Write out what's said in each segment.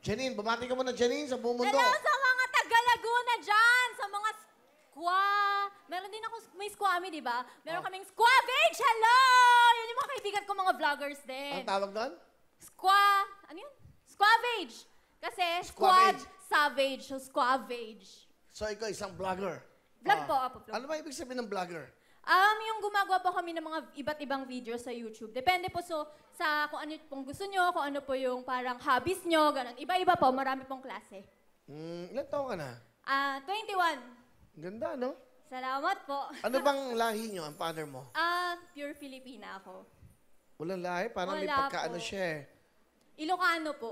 Janine, bumati ka muna, Janine, sa buong mundo. Hello sa mga taga-Laguna dyan, sa mga Meron din ako, may squammy, di ba? Meron kaming squavage! Hello! Yun yung mga kaibigan ko, mga vloggers din. Ang tawag doon? Ano yun? Squavage! Kasi squad, savage, so squavage. So, ikaw isang vlogger. Vlog po, vlog. Ano ba ibig sabihin ng vlogger? Yung gumagawa po kami ng mga iba't ibang videos sa YouTube. Depende po sa kung ano pong gusto nyo, kung ano po yung parang hobbies nyo, ganun. Iba-iba po, marami pong klase. Ilan taon ka na? 21. Ganda, no? Salamat po. Ano bang lahi nyo, ang father mo? Pure Filipina ako. Walang lahi? Parang may Wala pagkaano po. siya eh. Ilocano po.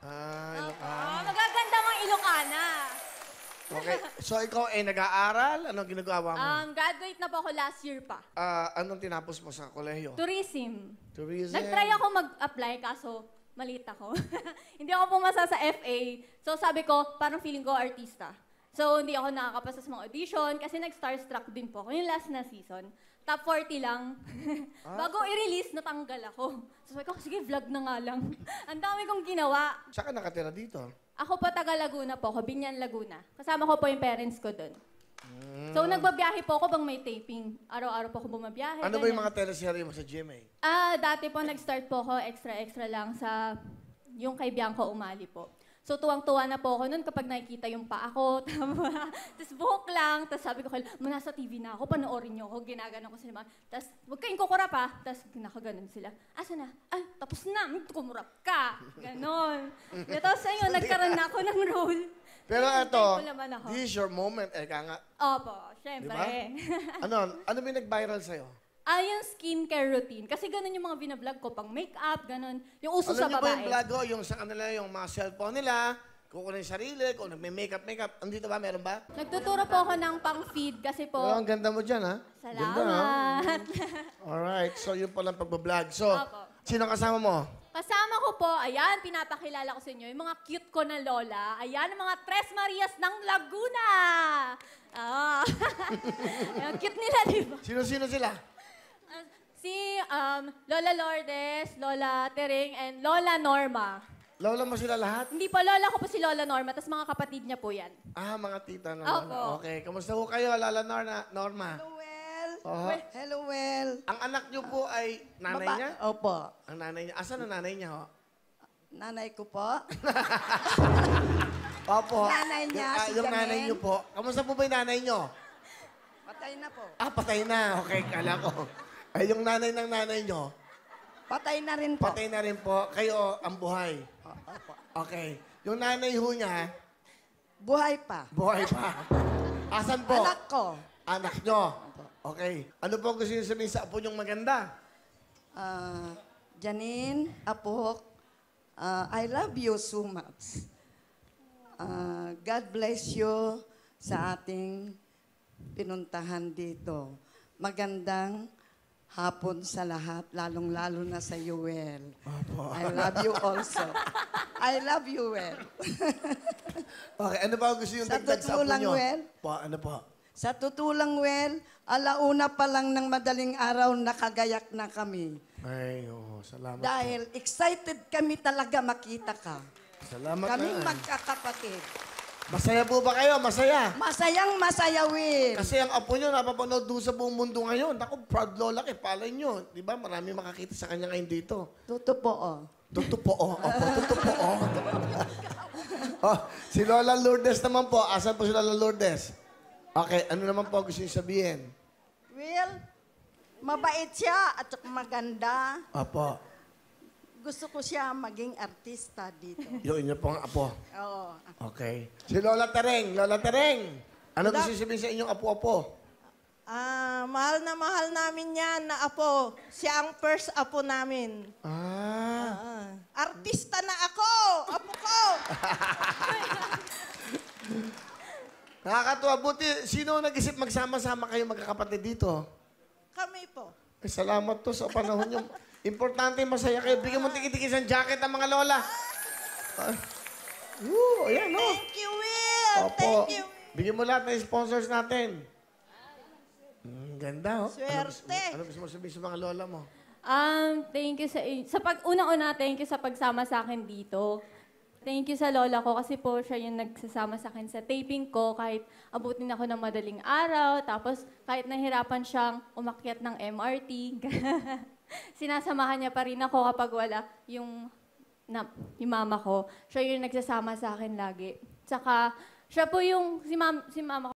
Ilocano. Magaganda mga Ilocana. Okay. So, ikaw ay nag-aaral? Anong ginagawa mo? Graduate na po ako last year pa. Anong tinapos mo sa kolehiyo? Tourism. Tourism. Nag-try ako mag-apply kaso maliit ako. Hindi ako pumasa sa FA. So sabi ko, parang feeling ko artista. So hindi ako nakakapasa sa mga audition kasi nag-starstruck din po ako yung last na season. Top 40 lang. Bago i-release, natanggal ako. So sabi ko, sige, vlog na nga lang. Ang dami kong ginawa. Saan ka nakatira dito? Ako po taga Laguna po ako, Binyan, Laguna. Kasama ko po yung parents ko doon. So nagbabiyahe po ako bang may taping. Araw-araw po ako bumabiyahe. Ano ba yung mga teleserye mo sa GMA? Dati po nag-start po ako extra-extra lang sa yung kay Bianco Umali po. So tuwang-tuwa na po ako noon kapag nakikita yung paa ko, tapos buhok lang, tapos sabi ko, nasa TV na ako, panoorin niyo ako, ginaganon ko sila. Tapos huwag kayong kukurap ha, tapos nakaganon sila. Asa na? Ay, tapos na, kumurap ka. Ganon. Tapos ayun, nagkaroon na ako ng role. Pero ito, ako. this is your moment, Eka nga. Opo, syempre. Diba? Ano ba yung nag-viral sa'yo? Yung skincare routine. Kasi ganun yung mga binablog ko, pang makeup, ganun. Yung uso Alam sa niyo ba yung babae. vlog ko, yung sa kanila, yung mga cellphone nila, kukunin yung sarili, kung nagme-makeup, andito ba, meron ba? Nagtuturo po ako ng pang-feed kasi po... Pero ang ganda mo dyan, ha? Salamat. Ganda, ha? Alright, so yun palang pagbablog. So, Opo. sino kasama mo? Kasama ko po, ayan, pinapakilala ko sa inyo, yung mga cute ko na lola. Ayan, ang mga Tres Marias ng Laguna. Yung cute nila, di ba? Sino-sino sila? Si Lola Lourdes, Lola Tering, and Lola Norma. Lola mo sila lahat? Hindi po, lola ko po si Lola Norma, tapos mga kapatid niya po yan. Mga tita na. Opo. Okay, kamusta po kayo, Lola Norma? Hello, Well. Oh. Hello, Well. Ang anak niyo po ay nanay niya? Opo. Ang nanay niya. Asan ang nanay niya, ho? Nanay ko po. Opo. Nanay niya, si yung Jamel. nanay niyo po. Kamusta po ba yung nanay niyo? Patay na po. Patay na. Okay, kala ko. Ay, yung nanay ng nanay niyo, Patay na rin po. patay na rin po. Kayo ang buhay. Opo. Okay. Yung nanay ho niya, Buhay pa. buhay pa. Asan po? Anak ko. Anak niyo. Okay. Ano po gusto niyo sabihin sa apo niyong maganda? Janine, Apo, I love you so much. God bless you sa ating pinuntahan dito. Magandang hapon sa lahat, lalong-lalo na sa Yuel. I love you also. I love you, Well. Okay, ano ba gusto niyo Sa dagdag sa apo totoo lang, niyo? Well. Ano po? Sa tutulang, Well, alauna pa lang ng madaling araw, nakagayak na kami. Ay, salamat. Dahil excited kami talaga makita ka. Salamat Kaming na. magkakapatid. Masaya po ba kayo? Masaya? Masayang masaya, Will. Kasi ang apo nyo, napapanood doon sa buong mundo ngayon. Ako, proud lola kay palay nyo. Di ba? Marami makakita sa kanya ngayon dito. Totoo. Totoo. Opo, totoo. Si Lola Lourdes naman po. Asan po si Lola Lourdes? Okay, ano naman po gusto niyo sabihin? Will, mabait siya at saka maganda. Opo. Gusto ko siya maging artista dito. Yung inyo pong apo. Oo. Okay. Si Lola Tereng. Lola Tereng. Ano gusto niyo sabihin sa inyong apo-apo? Mahal na mahal namin yan na apo. Siya ang first apo namin. Artista na ako! Apo ko! Nakakatuwa. Buti, sino nag-isip magsama-sama kayo magkakapatid dito? Kami po. Salamat to sa panahon nyo. Importante, masaya kayo. Bigyan mo tikit-tikis ang jacket ang mga lola. Ayan, no? Thank you, Will! Opo. Thank you. Bigyan mo lahat ng sponsors natin. Ganda, oh. Swerte. Ano gusto mo sabihin sa mga lola mo? Thank you unang-una, thank you sa pagsama sa akin dito. Thank you sa lola ko kasi po siya yung nagsasama sa akin sa taping ko kahit abutin ako ng madaling araw. Tapos kahit nahirapan siyang umakyat ng MRT, sinasamahan niya pa rin ako kapag wala yung mama ko. Siya yung nagsasama sa akin lagi. Tsaka siya po yung si mama